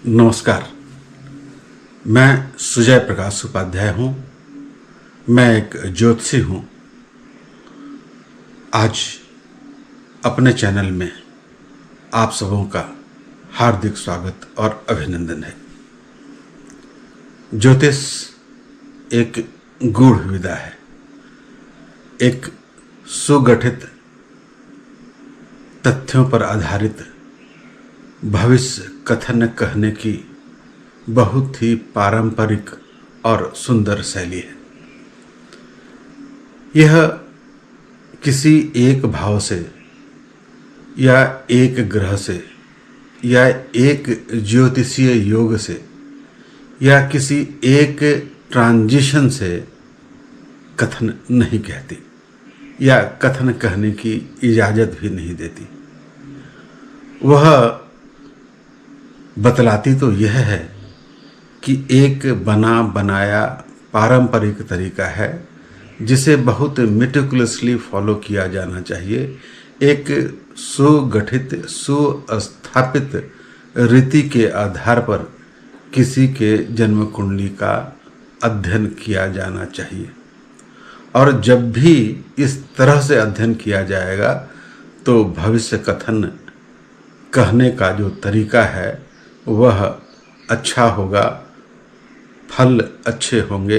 नमस्कार। मैं सुजय प्रकाश उपाध्याय हूँ। मैं एक ज्योतिषी हूँ। आज अपने चैनल में आप सबों का हार्दिक स्वागत और अभिनंदन है। ज्योतिष एक गूढ़ विद्या है, एक सुगठित तथ्यों पर आधारित भविष्य कथन कहने की बहुत ही पारंपरिक और सुंदर शैली है। यह किसी एक भाव से या एक ग्रह से या एक ज्योतिषीय योग से या किसी एक ट्रांजिशन से कथन नहीं कहती या कथन कहने की इजाज़त भी नहीं देती। वह बतलाती तो यह है कि एक बना बनाया पारंपरिक तरीका है जिसे बहुत मेटिकुलसली फॉलो किया जाना चाहिए। एक सुगठित सुस्थापित रीति के आधार पर किसी के जन्म कुंडली का अध्ययन किया जाना चाहिए, और जब भी इस तरह से अध्ययन किया जाएगा तो भविष्य कथन कहने का जो तरीका है वह अच्छा होगा, फल अच्छे होंगे,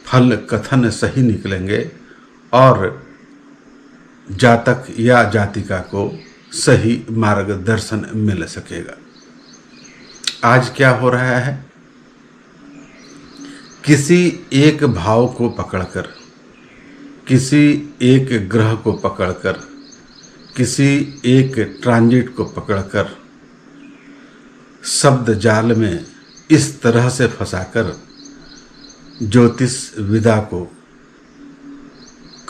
फल कथन सही निकलेंगे और जातक या जातिका को सही मार्गदर्शन मिल सकेगा। आज क्या हो रहा है, किसी एक भाव को पकड़कर, किसी एक ग्रह को पकड़कर, किसी एक ट्रांजिट को पकड़कर शब्द जाल में इस तरह से फंसाकर ज्योतिष विद्या को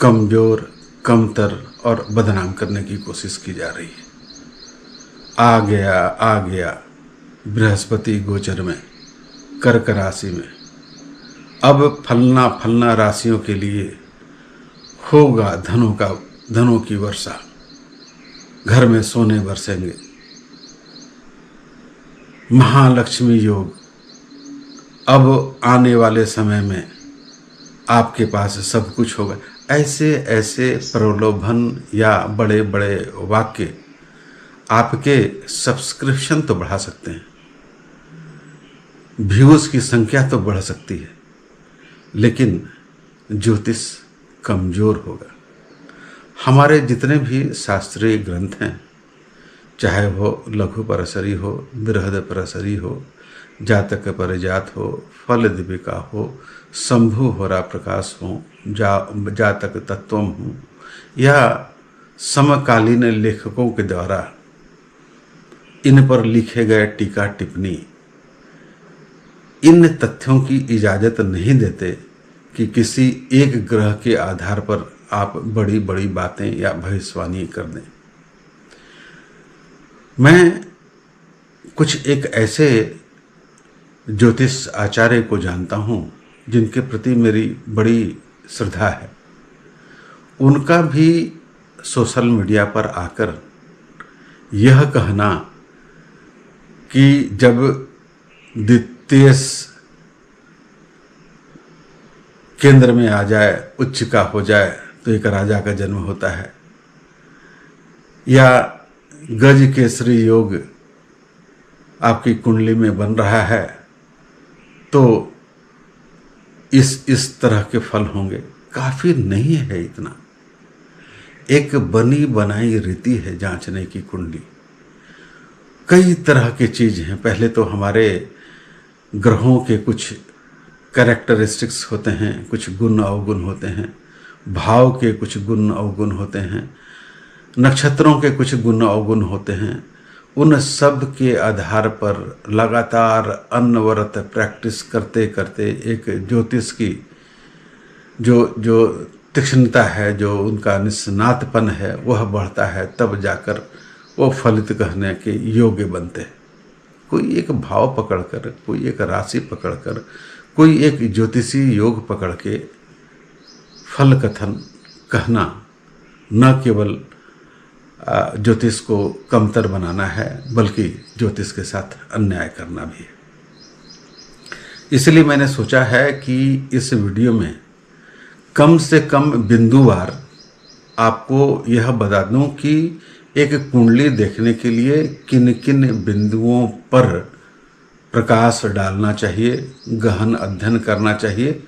कमजोर, कमतर और बदनाम करने की कोशिश की जा रही है। आ गया बृहस्पति गोचर में कर्क राशि में, अब फलना राशियों के लिए होगा धनों की वर्षा, घर में सोने बरसेंगे, महालक्ष्मी योग। अब आने वाले समय में आपके पास सब कुछ होगा। ऐसे प्रलोभन या बड़े बड़े वाक्य आपके सब्सक्रिप्शन तो बढ़ा सकते हैं, व्यूज की संख्या तो बढ़ सकती है, लेकिन ज्योतिष कमजोर होगा। हमारे जितने भी शास्त्रीय ग्रंथ हैं, चाहे वो लघु परसरी हो, बृहद परसरी हो, जातक परिजात हो, फल दीपिका हो, शंभु होरा प्रकाश हो, जातक तत्वम हो, या समकालीन लेखकों के द्वारा इन पर लिखे गए टीका टिप्पणी इन तथ्यों की इजाज़त नहीं देते कि किसी एक ग्रह के आधार पर आप बड़ी बड़ी बातें या भविष्यवाणी कर दें। मैं कुछ एक ऐसे ज्योतिष आचार्य को जानता हूँ जिनके प्रति मेरी बड़ी श्रद्धा है। उनका भी सोशल मीडिया पर आकर यह कहना कि जब द्वितीय केंद्र में आ जाए, उच्च का हो जाए तो एक राजा का जन्म होता है, या गज केसरी योग आपकी कुंडली में बन रहा है तो इस तरह के फल होंगे। काफ़ी नहीं है इतना, एक बनी बनाई रीति है जांचने की कुंडली। कई तरह की चीज़ हैं। पहले तो हमारे ग्रहों के कुछ कैरेक्टरिस्टिक्स होते हैं, कुछ गुण अवगुण होते हैं, भाव के कुछ गुण अवगुण होते हैं, नक्षत्रों के कुछ गुण अवगुण होते हैं। उन सब के आधार पर लगातार अनवरत प्रैक्टिस करते करते एक ज्योतिष की जो तीक्ष्णता है, जो उनका निष्णातपन है, वह बढ़ता है, तब जाकर वो फलित कहने के योग्य बनते हैं। कोई एक भाव पकड़कर, कोई एक राशि पकड़कर, कोई एक ज्योतिषी योग पकड़ के फल कथन कहना न केवल ज्योतिष को कमतर बनाना है, बल्कि ज्योतिष के साथ अन्याय करना भी है। इसलिए मैंने सोचा है कि इस वीडियो में कम से कम बिंदुवार आपको यह बता दूं कि एक कुंडली देखने के लिए किन किन बिंदुओं पर प्रकाश डालना चाहिए, गहन अध्ययन करना चाहिए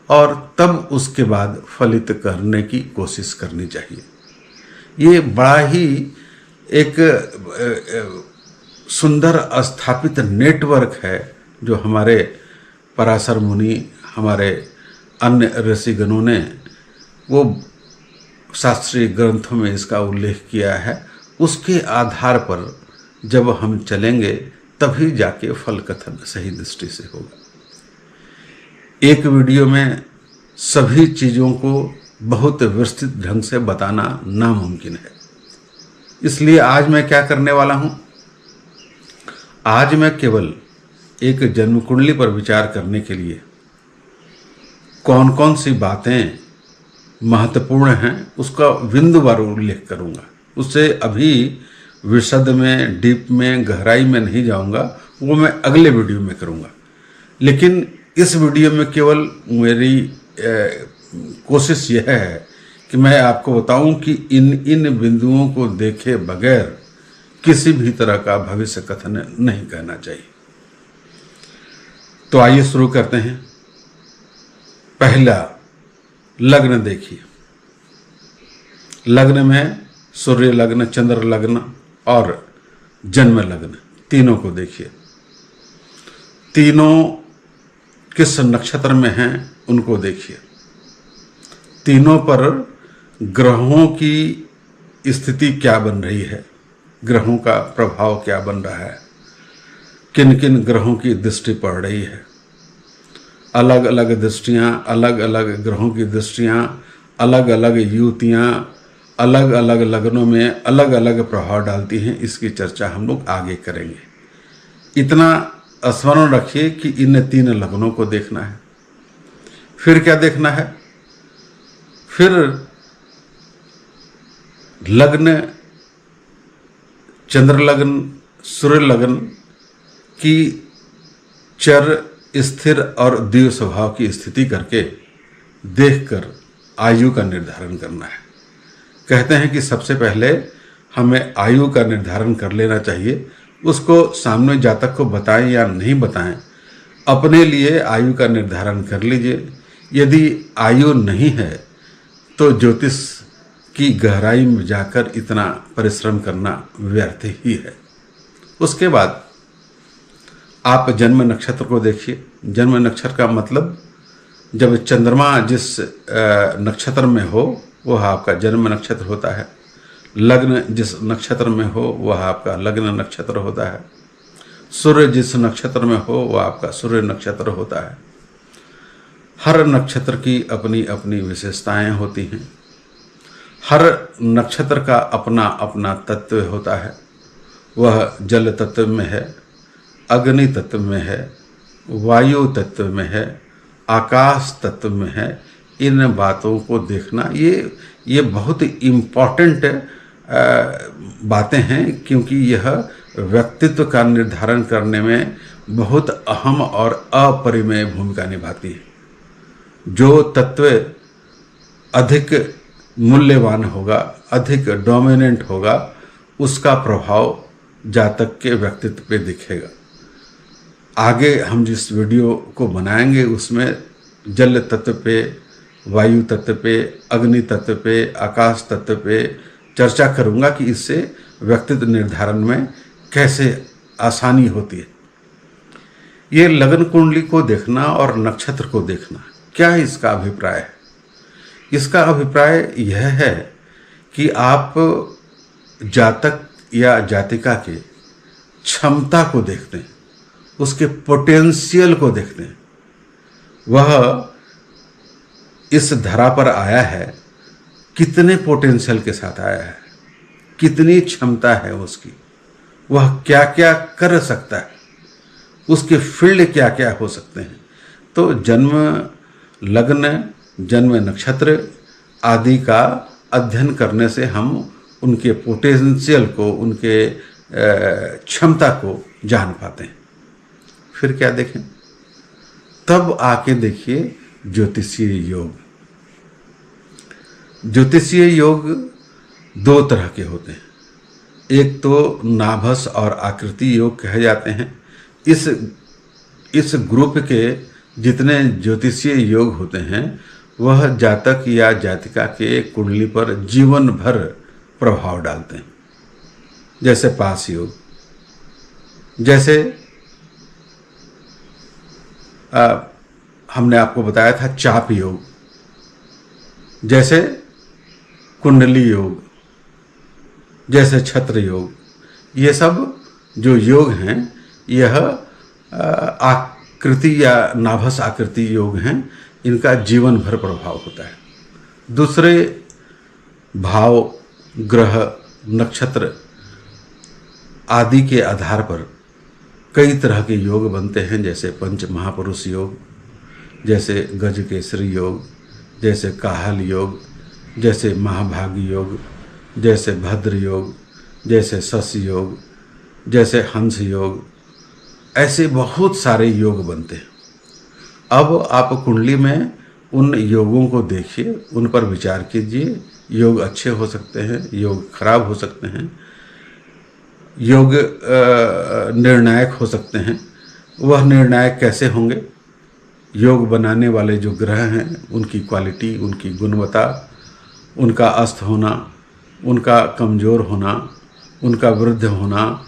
और तब उसके बाद फलित करने की कोशिश करनी चाहिए। ये बड़ा ही एक सुंदर स्थापित नेटवर्क है जो हमारे पराशर मुनि, हमारे अन्य ऋषिगणों ने वो शास्त्रीय ग्रंथों में इसका उल्लेख किया है। उसके आधार पर जब हम चलेंगे तभी जाके फल कथन सही दृष्टि से होगा। एक वीडियो में सभी चीज़ों को बहुत विस्तृत ढंग से बताना नामुमकिन है। इसलिए आज मैं क्या करने वाला हूं, आज मैं केवल एक जन्म कुंडली पर विचार करने के लिए कौन कौन सी बातें महत्वपूर्ण हैं उसका बिंदुवार उल्लेख करूंगा। उससे अभी विशद में, डीप में, गहराई में नहीं जाऊंगा, वो मैं अगले वीडियो में करूंगा। लेकिन इस वीडियो में केवल मेरी कोशिश यह है कि मैं आपको बताऊं कि इन बिंदुओं को देखे बगैर किसी भी तरह का भविष्य कथन नहीं कहना चाहिए। तो आइए शुरू करते हैं। पहला, लग्न देखिए। लग्न में सूर्य लग्न, चंद्र लग्न और जन्म लग्न तीनों को देखिए। तीनों किस नक्षत्र में हैं उनको देखिए। तीनों पर ग्रहों की स्थिति क्या बन रही है, ग्रहों का प्रभाव क्या बन रहा है, किन किन ग्रहों की दृष्टि पड़ रही है। अलग अलग दृष्टियां, अलग अलग ग्रहों की दृष्टियां, अलग अलग युतियां अलग अलग लग्नों में अलग अलग प्रभाव डालती हैं। इसकी चर्चा हम लोग आगे करेंगे। इतना स्मरण रखिए कि इन तीन लग्नों को देखना है। फिर क्या देखना है, फिर लग्न, चंद्र लग्न, सूर्य लग्न की चर, स्थिर और द्वितीय स्वभाव की स्थिति करके देखकर आयु का निर्धारण करना है। कहते हैं कि सबसे पहले हमें आयु का निर्धारण कर लेना चाहिए। उसको सामने जातक को बताएं या नहीं बताएं, अपने लिए आयु का निर्धारण कर लीजिए। यदि आयु नहीं है तो ज्योतिष की गहराई में जाकर इतना परिश्रम करना व्यर्थ ही है। उसके बाद आप जन्म नक्षत्र को देखिए। जन्म नक्षत्र का मतलब जब चंद्रमा जिस नक्षत्र में हो वह आपका जन्म नक्षत्र होता है। लग्न जिस नक्षत्र में हो वह आपका लग्न नक्षत्र होता है। सूर्य जिस नक्षत्र में हो वह आपका सूर्य नक्षत्र होता है। हर नक्षत्र की अपनी अपनी विशेषताएं होती हैं। हर नक्षत्र का अपना अपना तत्व होता है। वह जल तत्व में है, अग्नि तत्व में है, वायु तत्व में है, आकाश तत्व में है। इन बातों को देखना ये बहुत इम्पॉर्टेंट बातें हैं, क्योंकि यह व्यक्तित्व का निर्धारण करने में बहुत अहम और अपरिमेय भूमिका निभाती है। जो तत्व अधिक मूल्यवान होगा, अधिक डोमिनेंट होगा, उसका प्रभाव जातक के व्यक्तित्व पे दिखेगा। आगे हम जिस वीडियो को बनाएंगे उसमें जल तत्व पे, वायु तत्व पे, अग्नि तत्व पे, आकाश तत्व पे चर्चा करूंगा कि इससे व्यक्तित्व निर्धारण में कैसे आसानी होती है। ये लग्न कुंडली को देखना और नक्षत्र को देखना, क्या इसका अभिप्राय है? इसका अभिप्राय यह है कि आप जातक या जातिका के क्षमता को देखते हैं, उसके पोटेंशियल को देखते हैं। वह इस धरा पर आया है, कितने पोटेंशियल के साथ आया है, कितनी क्षमता है उसकी, वह क्या क्या कर सकता है, उसके फील्ड क्या क्या हो सकते हैं। तो जन्म लग्न, जन्म नक्षत्र आदि का अध्ययन करने से हम उनके पोटेंशियल को, उनके क्षमता को जान पाते हैं। फिर क्या देखें, तब आके देखिए ज्योतिषीय योग। ज्योतिषीय योग दो तरह के होते हैं। एक तो नाभस और आकृति योग कहे जाते हैं। इस ग्रुप के जितने ज्योतिषीय योग होते हैं वह जातक या जातिका के कुंडली पर जीवन भर प्रभाव डालते हैं। जैसे पास योग, जैसे हमने आपको बताया था चाप योग, जैसे कुंडली योग, जैसे छत्र योग। ये सब जो योग हैं यह आकृति या नाभस आकृति योग हैं, इनका जीवन भर प्रभाव होता है। दूसरे भाव, ग्रह, नक्षत्र आदि के आधार पर कई तरह के योग बनते हैं। जैसे पंच महापुरुष योग, जैसे गजकेसरी योग, जैसे काहल योग, जैसे महाभागी योग, जैसे भद्र योग, जैसे शश योग, जैसे हंस योग। ऐसे बहुत सारे योग बनते हैं। अब आप कुंडली में उन योगों को देखिए, उन पर विचार कीजिए। योग अच्छे हो सकते हैं, योग खराब हो सकते हैं, योग निर्णायक हो सकते हैं। वह निर्णायक कैसे होंगे? योग बनाने वाले जो ग्रह हैं उनकी क्वालिटी, उनकी गुणवत्ता, उनका अस्त होना, उनका कमज़ोर होना, उनका वृद्ध होना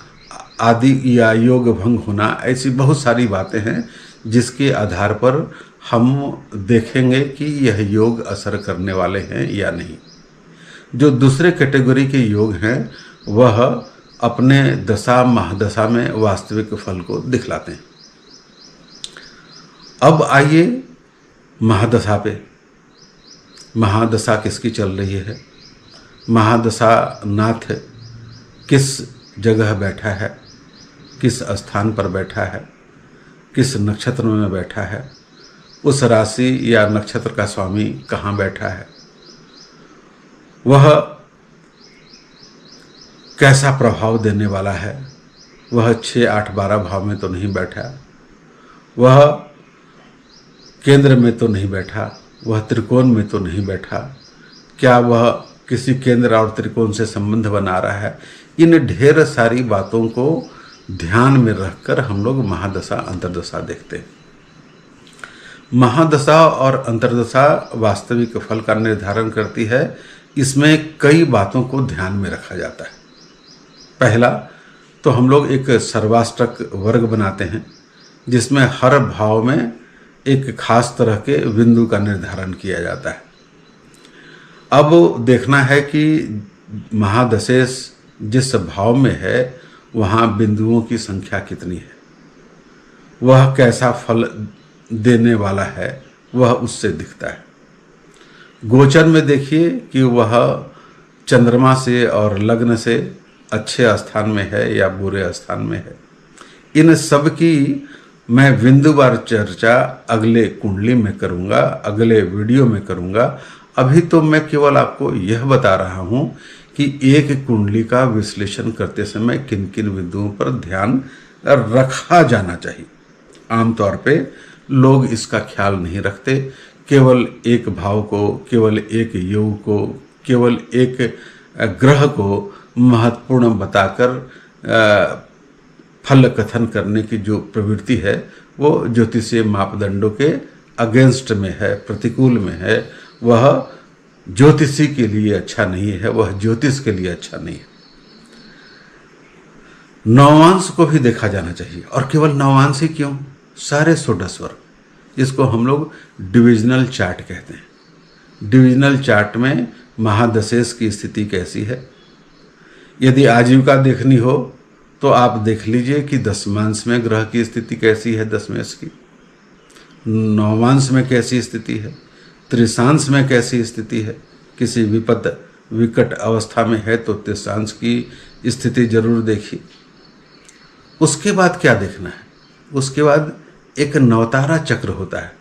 आदि, या योग भंग होना, ऐसी बहुत सारी बातें हैं जिसके आधार पर हम देखेंगे कि यह योग असर करने वाले हैं या नहीं। जो दूसरे कैटेगरी के योग हैं वह अपने दशा महादशा में वास्तविक फल को दिखलाते हैं। अब आइए महादशा पे। महादशा किसकी चल रही है? महादशा नाथ किस जगह बैठा है, किस स्थान पर बैठा है, किस नक्षत्र में बैठा है, उस राशि या नक्षत्र का स्वामी कहाँ बैठा है, वह कैसा प्रभाव देने वाला है, वह 6, 8, 12 भाव में तो नहीं बैठा, वह केंद्र में तो नहीं बैठा, वह त्रिकोण में तो नहीं बैठा, क्या वह किसी केंद्र और त्रिकोण से संबंध बना रहा है। इन ढेर सारी बातों को ध्यान में रखकर हम लोग महादशा अंतर्दशा देखते हैं। महादशा और अंतर्दशा वास्तविक फल का निर्धारण करती है। इसमें कई बातों को ध्यान में रखा जाता है। पहला तो हम लोग एक सर्वाष्टक वर्ग बनाते हैं जिसमें हर भाव में एक खास तरह के बिंदु का निर्धारण किया जाता है। अब देखना है कि महादशेश जिस भाव में है वहाँ बिंदुओं की संख्या कितनी है, वह कैसा फल देने वाला है, वह उससे दिखता है। गोचर में देखिए कि वह चंद्रमा से और लग्न से अच्छे स्थान में है या बुरे स्थान में है। इन सब की मैं बिंदुवार चर्चा अगले कुंडली में करूँगा, अगले वीडियो में करूँगा। अभी तो मैं केवल आपको यह बता रहा हूँ कि एक कुंडली का विश्लेषण करते समय किन किन बिंदुओं पर ध्यान रखा जाना चाहिए। आमतौर पे लोग इसका ख्याल नहीं रखते, केवल एक भाव को, केवल एक योग को, केवल एक ग्रह को महत्वपूर्ण बताकर फल कथन करने की जो प्रवृत्ति है वो ज्योतिषीय मापदंडों के अगेंस्ट में है, प्रतिकूल में है। वह ज्योतिषी के लिए अच्छा नहीं है, वह ज्योतिष के लिए अच्छा नहीं है। नवांश को भी देखा जाना चाहिए, और केवल नवांश ही क्यों, सारे षोडश, इसको हम लोग डिविजनल चार्ट कहते हैं। डिविजनल चार्ट में महादशेश की स्थिति कैसी है। यदि आजीविका देखनी हो तो आप देख लीजिए कि दशमांश में ग्रह की स्थिति कैसी है, दशमेश की, नवमांश में कैसी स्थिति है, त्रिशांश में कैसी स्थिति है। किसी विकट अवस्था में है तो त्रिशांश की स्थिति जरूर देखिए। उसके बाद क्या देखना है, उसके बाद एक नवतारा चक्र होता है।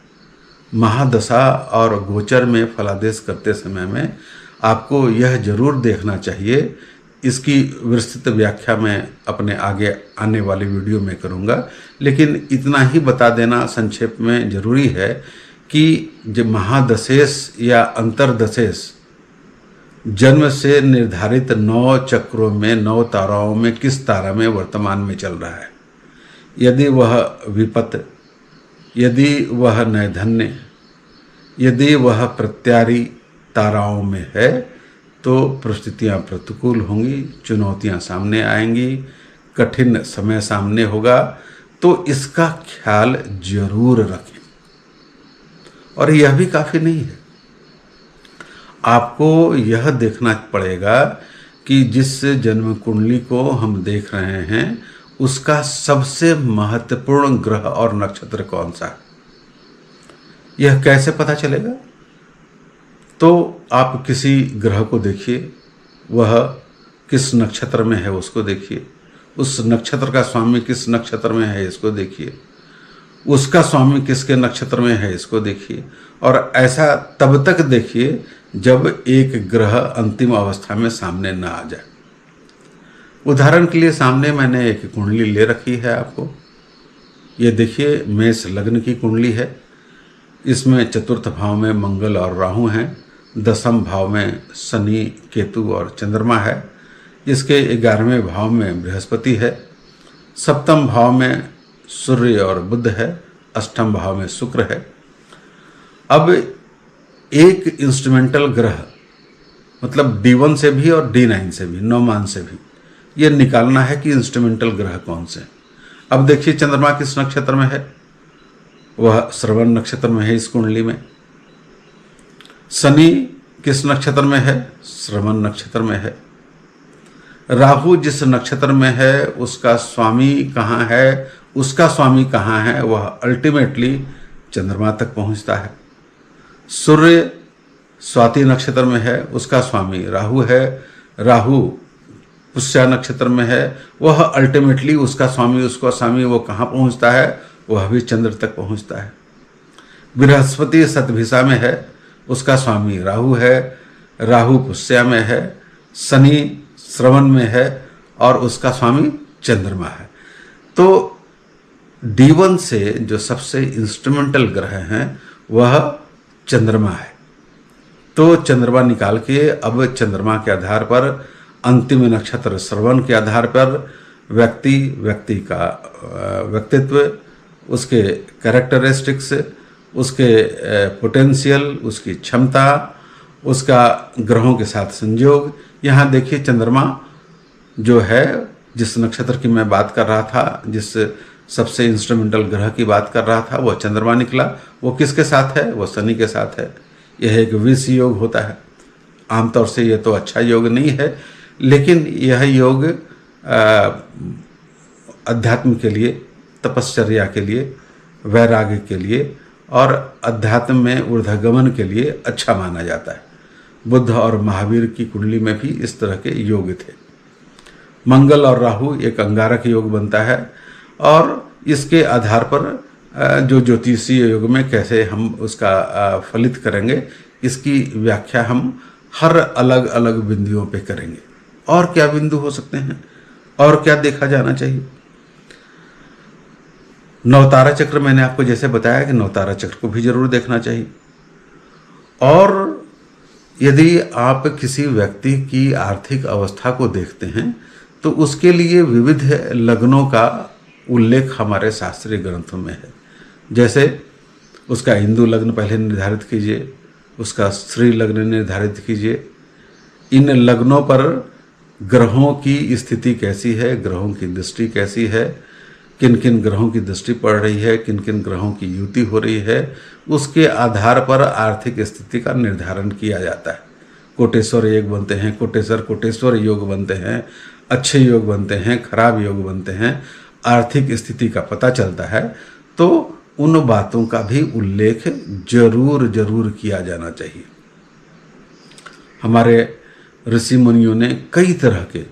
महादशा और गोचर में फलादेश करते समय में आपको यह जरूर देखना चाहिए। इसकी विस्तृत व्याख्या मैं अपने आगे आने वाली वीडियो में करूँगा, लेकिन इतना ही बता देना संक्षेप में जरूरी है कि जब महादशेश या अंतर्दशेश जन्म से निर्धारित 9 चक्रों में 9 ताराओं में किस तारा में वर्तमान में चल रहा है, यदि वह विपत, यदि वह नैधन्य, यदि वह प्रत्यारी ताराओं में है तो परिस्थितियाँ प्रतिकूल होंगी, चुनौतियाँ सामने आएंगी, कठिन समय सामने होगा। तो इसका ख्याल जरूर रखें। और यह भी काफ़ी नहीं है, आपको यह देखना पड़ेगा कि जिस जन्म कुंडली को हम देख रहे हैं उसका सबसे महत्वपूर्ण ग्रह और नक्षत्र कौन सा है। यह कैसे पता चलेगा? तो आप किसी ग्रह को देखिए, वह किस नक्षत्र में है उसको देखिए, उस नक्षत्र का स्वामी किस नक्षत्र में है इसको देखिए, उसका स्वामी किसके नक्षत्र में है इसको देखिए, और ऐसा तब तक देखिए जब एक ग्रह अंतिम अवस्था में सामने ना आ जाए। उदाहरण के लिए सामने मैंने एक कुंडली ले रखी है आपको, ये देखिए मेष लग्न की कुंडली है। इसमें चतुर्थ भाव में मंगल और राहु हैं, दसम भाव में शनि, केतु और चंद्रमा है, इसके 11वें भाव में बृहस्पति है, सप्तम भाव में सूर्य और बुध है, अष्टम भाव में शुक्र है। अब एक इंस्ट्रूमेंटल ग्रह मतलब D1 से भी और D9 से भी, नौमान से भी, ये निकालना है कि इंस्ट्रूमेंटल ग्रह कौन से। अब देखिए चंद्रमा किस नक्षत्र में है, वह श्रवण नक्षत्र में है इस कुंडली में। शनि किस नक्षत्र में है, श्रवण नक्षत्र में है। राहु जिस नक्षत्र में है उसका स्वामी कहाँ है, उसका स्वामी कहाँ है, वह अल्टीमेटली चंद्रमा तक पहुँचता है। सूर्य स्वाति नक्षत्र में है, उसका स्वामी राहु है, राहु पुष्या नक्षत्र में है, वह अल्टीमेटली उसका स्वामी वो कहाँ पहुँचता है, वह भी चंद्र तक पहुँचता है। बृहस्पति शतभिषा में है, उसका स्वामी राहु है, राहु पुष्या में है, शनि श्रवण में है और उसका स्वामी चंद्रमा है। तो D1 से जो सबसे इंस्ट्रूमेंटल ग्रह हैं वह चंद्रमा है। तो चंद्रमा निकाल के अब चंद्रमा के आधार पर अंतिम नक्षत्र श्रवण के आधार पर व्यक्ति का व्यक्तित्व, उसके कैरेक्टरिस्टिक्स, उसके पोटेंशियल, उसकी क्षमता, उसका ग्रहों के साथ संयोग। यहाँ देखिए चंद्रमा जो है, जिस नक्षत्र की मैं बात कर रहा था, जिस सबसे इंस्ट्रूमेंटल ग्रह की बात कर रहा था, वह चंद्रमा निकला। वो किसके साथ है, वो शनि के साथ है। यह एक विष योग होता है। आमतौर से यह तो अच्छा योग नहीं है, लेकिन यह योग अध्यात्म के लिए, तपश्चर्या के लिए, वैराग्य के लिए और अध्यात्म में ऊर्ध्वगमन के लिए अच्छा माना जाता है। बुद्ध और महावीर की कुंडली में भी इस तरह के योग थे। मंगल और राहु एक अंगारक योग बनता है और इसके आधार पर जो ज्योतिषीय योग में कैसे हम उसका फलित करेंगे, इसकी व्याख्या हम हर अलग अलग बिंदुओं पे करेंगे। और क्या बिंदु हो सकते हैं और क्या देखा जाना चाहिए। नवतारा चक्र मैंने आपको जैसे बताया कि नवतारा चक्र को भी जरूर देखना चाहिए। और यदि आप किसी व्यक्ति की आर्थिक अवस्था को देखते हैं तो उसके लिए विविध लग्नों का उल्लेख हमारे शास्त्रीय ग्रंथों में है। जैसे उसका हिंदू लग्न पहले निर्धारित कीजिए, उसका स्त्री लग्न निर्धारित कीजिए। इन लग्नों पर ग्रहों की स्थिति कैसी है, ग्रहों की दृष्टि कैसी है, किन किन ग्रहों की दृष्टि पड़ रही है, किन किन ग्रहों की युति हो रही है, उसके आधार पर आर्थिक स्थिति का निर्धारण किया जाता है। कोटेश्वर योग बनते हैं, कोटेश्वर योग बनते हैं, अच्छे योग बनते हैं, खराब योग बनते हैं। आर्थिक स्थिति का पता चलता है तो उन बातों का भी उल्लेख जरूर जरूर किया जाना चाहिए। हमारे ऋषि मुनियों ने कई तरह के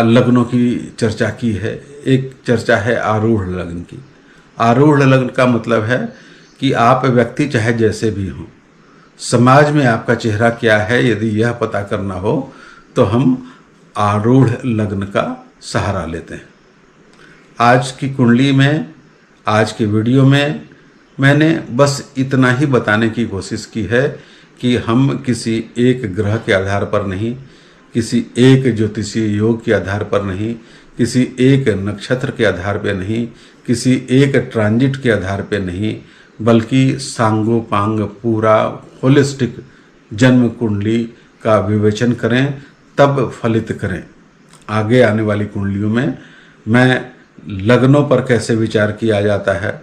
लग्नों की चर्चा की है। एक चर्चा है आरूढ़ लग्न की। आरूढ़ लग्न का मतलब है कि आप व्यक्ति चाहे जैसे भी हों, समाज में आपका चेहरा क्या है, यदि यह पता करना हो तो हम आरूढ़ लग्न का सहारा लेते हैं। आज की कुंडली में, आज के वीडियो में मैंने बस इतना ही बताने की कोशिश की है कि हम किसी एक ग्रह के आधार पर नहीं, किसी एक ज्योतिषीय योग के आधार पर नहीं, किसी एक नक्षत्र के आधार पर नहीं, किसी एक ट्रांजिट के आधार पर नहीं, बल्कि सांगोपांग पूरा होलिस्टिक जन्म कुंडली का विवेचन करें, तब फलित करें। आगे आने वाली कुंडलियों में मैं लग्नों पर कैसे विचार किया जाता है,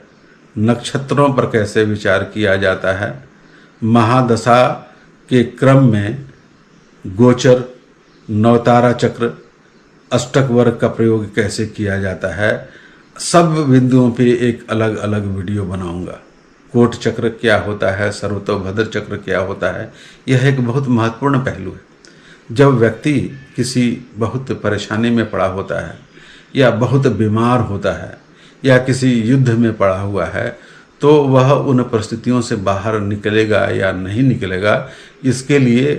नक्षत्रों पर कैसे विचार किया जाता है, महादशा के क्रम में गोचर, नवतारा चक्र, अष्टक वर्ग का प्रयोग कैसे किया जाता है, सब बिंदुओं पे एक अलग अलग वीडियो बनाऊंगा। कोट चक्र क्या होता है, सर्वतोभद्र चक्र क्या होता है, यह एक बहुत महत्वपूर्ण पहलू है। जब व्यक्ति किसी बहुत परेशानी में पड़ा होता है या बहुत बीमार होता है या किसी युद्ध में पड़ा हुआ है, तो वह उन परिस्थितियों से बाहर निकलेगा या नहीं निकलेगा, इसके लिए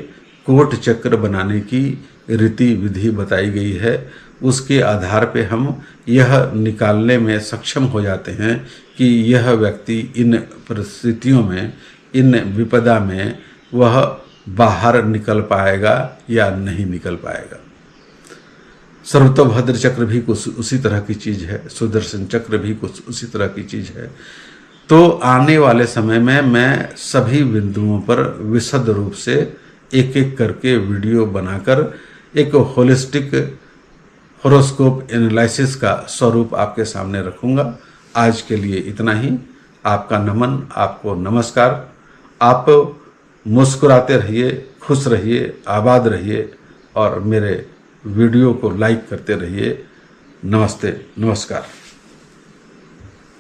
कोट चक्र बनाने की रीति विधि बताई गई है। उसके आधार पे हम यह निकालने में सक्षम हो जाते हैं कि यह व्यक्ति इन परिस्थितियों में, इन विपदा में वह बाहर निकल पाएगा या नहीं निकल पाएगा। सर्वतोभद्र चक्र भी कुछ उसी तरह की चीज़ है, सुदर्शन चक्र भी कुछ उसी तरह की चीज़ है। तो आने वाले समय में मैं सभी बिंदुओं पर विशद रूप से एक एक करके वीडियो बनाकर एक होलिस्टिक होरोस्कोप एनालिसिस का स्वरूप आपके सामने रखूंगा। आज के लिए इतना ही। आपका नमन, आपको नमस्कार। आप मुस्कुराते रहिए, खुश रहिए, आबाद रहिए और मेरे वीडियो को लाइक करते रहिए। नमस्ते, नमस्कार।